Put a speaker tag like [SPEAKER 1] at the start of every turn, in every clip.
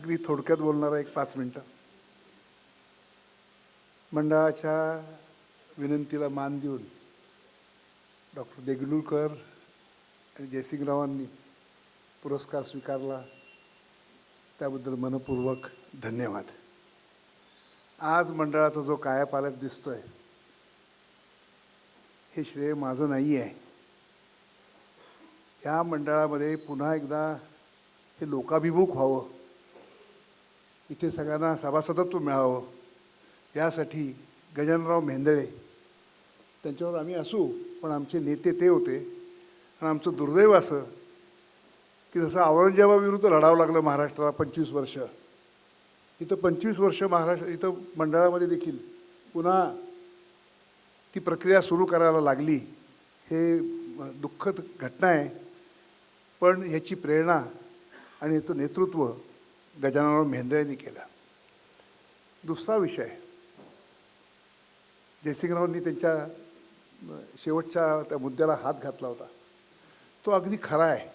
[SPEAKER 1] अगदी थोडक्यात बोलणारा एक 5 मिनटं. मंडळाच्या विनंतीला मान देऊन डॉक्टर देगलूरकर आणि जयसिंगरावांनी पुरस्कार स्वीकारला, त्याबद्दल मनपूर्वक धन्यवाद. आज मंडळाचा जो कायापालट दिसतोय हे श्रेय माझं नाही आहे. या मंडळामध्ये पुन्हा एकदा हे लोकाभिमुख व्हावं, इथे सगळ्यांना सभासदत्व मिळावं, यासाठी गजाननराव मेहेंदळे त्यांच्यावर आम्ही असू, पण आमचे नेते ते होते. आणि आमचं दुर्दैव असं की जसं औरंगजेबाविरुद्ध लढावं लागलं महाराष्ट्राला 25 वर्ष, इथं 25 वर्ष इथं मंडळामध्ये देखील पुन्हा ती प्रक्रिया सुरू करायला लागली. हे दुःखद घटना आहे, पण ह्याची प्रेरणा आणि याचं नेतृत्व गजाननराव मेहेंदळेंनी केलं. दुसरा विषय, जयसिंगरावांनी त्यांच्या शेवटच्या त्या मुद्द्याला हात घातला होता, तो अगदी खरा आहे.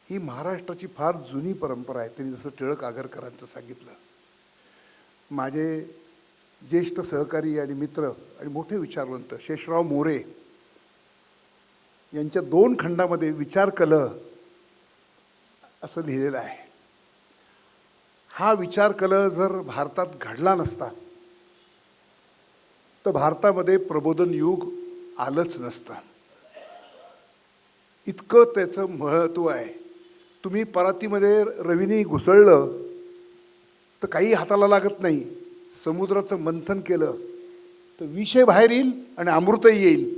[SPEAKER 1] ही महाराष्ट्राची फार जुनी परंपरा आहे. त्यांनी जसं टिळक आगरकरांचं सांगितलं. माझे ज्येष्ठ सहकारी आणि मित्र आणि मोठे विचारवंत शेषराव मोरे यांच्या 2 खंडामध्ये विचार कल असं लिहिलेलं आहे. हा विचार कल जर भारतात घडला नसता तर भारतामध्ये प्रबोधन युग आलंच नसतं. इतकं त्याचं महत्त्व आहे. तुम्ही परातीमध्ये रवीने घुसळलं तर काही हाताला लागत नाही. समुद्राचं मंथन केलं तर विषय बाहेर येईल आणि अमृतही येईल,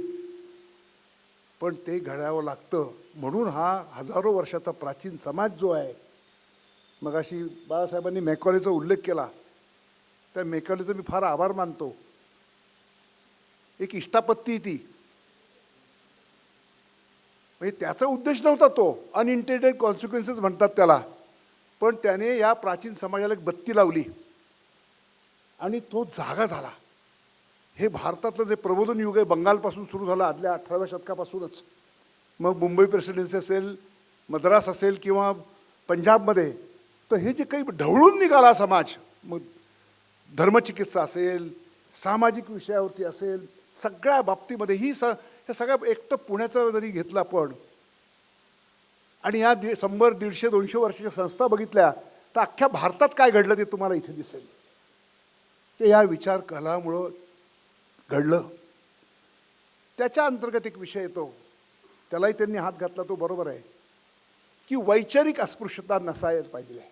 [SPEAKER 1] पण ते घडावं लागतं. म्हणून हा हजारो वर्षाचा प्राचीन समाज जो आहे, मगाशी बाळासाहेबांनी मॅकॉलेचा उल्लेख केला, त्या मॅकॉलेचा मी फार आभार मानतो. एक इष्टापत्ती ती, म्हणजे त्याचा उद्देश नव्हता तो, अनइंटेंडेड कॉन्सिक्वेन्सेस म्हणतात त्याला, पण त्याने या प्राचीन समाजाला एक बत्ती लावली आणि तो जागा झाला. हे भारतातलं जे प्रबोधन युग आहे बंगालपासून सुरू झालं, आदल्या 18व्या शतकापासूनच. मग मुंबई प्रेसिडेन्सी असेल, मद्रास असेल किंवा पंजाबमध्ये, तर हे जे काही ढवळून निघाला समाज, मग धर्मचिकित्सा असेल, सामाजिक विषयावरती असेल, सगळ्या बाबतीमध्ये हे सगळ्या एकटं पुण्याचं जरी घेतलं आपण आणि या 100, 150, 200 वर्षाच्या संस्था बघितल्या तर अख्ख्या भारतात काय घडलं ते तुम्हाला इथे दिसेल. ते या विचार कलामुळं घडलं. त्याच्या अंतर्गत एक विषय येतो, त्यालाही त्यांनी हात घातला, तो बरोबर आहे की वैचारिक अस्पृश्यता नसायला पाहिजे.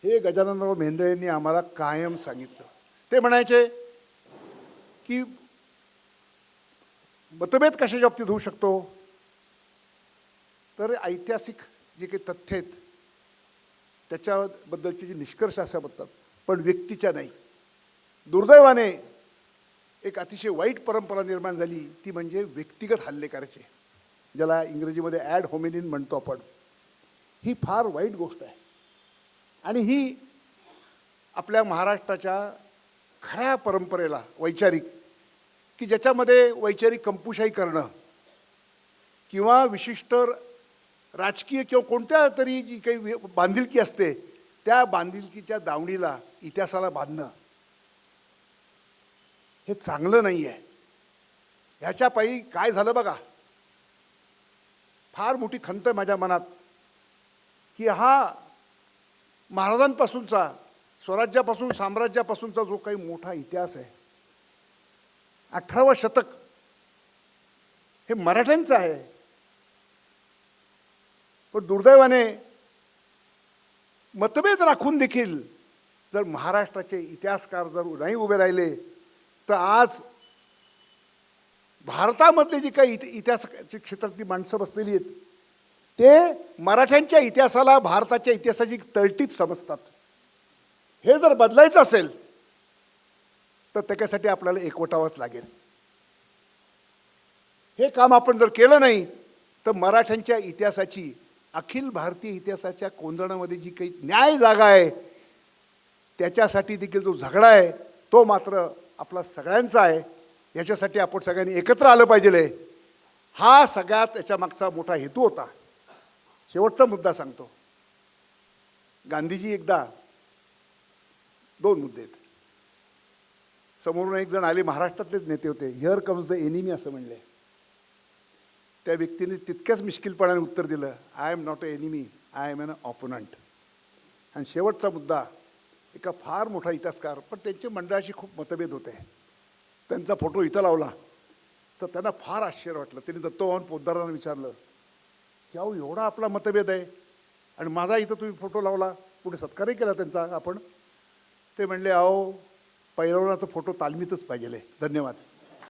[SPEAKER 1] हे गजाननराव मेहेंदळेंनी आम्हाला कायम सांगितलं. ते म्हणायचे की मतभेद कशाच्या बाबतीत होऊ शकतो, तर ऐतिहासिक जे काही तथ्य आहेत त्याच्याबद्दलचे जे निष्कर्ष अशा बघतात, पण व्यक्तीच्या नाही. दुर्दैवाने एक अतिशय वाईट परंपरा निर्माण झाली, ती म्हणजे व्यक्तिगत हल्ले करायचे, ज्याला इंग्रजीमध्ये ॲड होमिनिन म्हणतो आपण. ही फार वाईट गोष्ट आहे आणि ही आपल्या महाराष्ट्राच्या खऱ्या परंपरेला वैचारिक, की ज्याच्यामध्ये वैचारिक कंपुशाही करणं किंवा विशिष्ट राजकीय किंवा कोणत्या तरी जी काही बांधिलकी असते, त्या बांधिलकीच्या दावणीला इतिहासाला बांधणं हे चांगलं नाही आहे. ह्याच्या पायी काय झालं बघा. फार मोठी खंत माझ्या मनात की हा महाराजांपासूनचा, स्वराज्यापासून, साम्राज्यापासूनचा जो काही मोठा इतिहास आहे, 18वं शतक हे मराठ्यांचं आहे. पण दुर्दैवाने मतभेद राखून देखील जर महाराष्ट्राचे इतिहासकार जर नाही उभे राहिले तर आज भारतामधले जी काही इतिहासाच्या क्षेत्रातली माणसं बसलेली आहेत ते मराठ्यांच्या इतिहासाला भारताच्या इतिहासाची तळटीप समजतात. हे जर बदलायचं असेल तर त्याच्यासाठी आपल्याला एकवटावंच लागेल. हे काम आपण जर केलं नाही तर मराठ्यांच्या इतिहासाची, अखिल भारतीय इतिहासाच्या कोंदणामध्ये जी काही न्याय जागा आहे त्याच्यासाठी देखील जो झगडा आहे तो मात्र आपला सगळ्यांचा आहे. याच्यासाठी आपण सगळ्यांनी एकत्र आलं पाहिजे. हा सगळ्यात याच्या मागचा मोठा हेतू होता. शेवटचा मुद्दा सांगतो. गांधीजी एकदा 2 मुद्दे आहेत. समोरून एक जण आले, महाराष्ट्रातलेच नेते होते, हिअर कम्स द एनिमी असं म्हणले. त्या व्यक्तीने तितक्याच मिश्किलपणाने उत्तर दिलं, I am not a enemy, I am an opponent. आणि शेवटचा मुद्दा, एका फार मोठा इतिहासकार, पण त्यांच्या मंडळाशी खूप मतभेद होते, त्यांचा फोटो इथं लावला तर त्यांना फार आश्चर्य वाटलं. त्यांनी दत्तोवान पोद्दारांना विचारलं की अहो एवढा आपला मतभेद आहे आणि माझा इथं तुम्ही फोटो लावला, पुढे सत्कारही केला त्यांचा आपण. ते म्हणले अहो पैलवानाचा फोटो तालमीतच पाहिजे. धन्यवाद.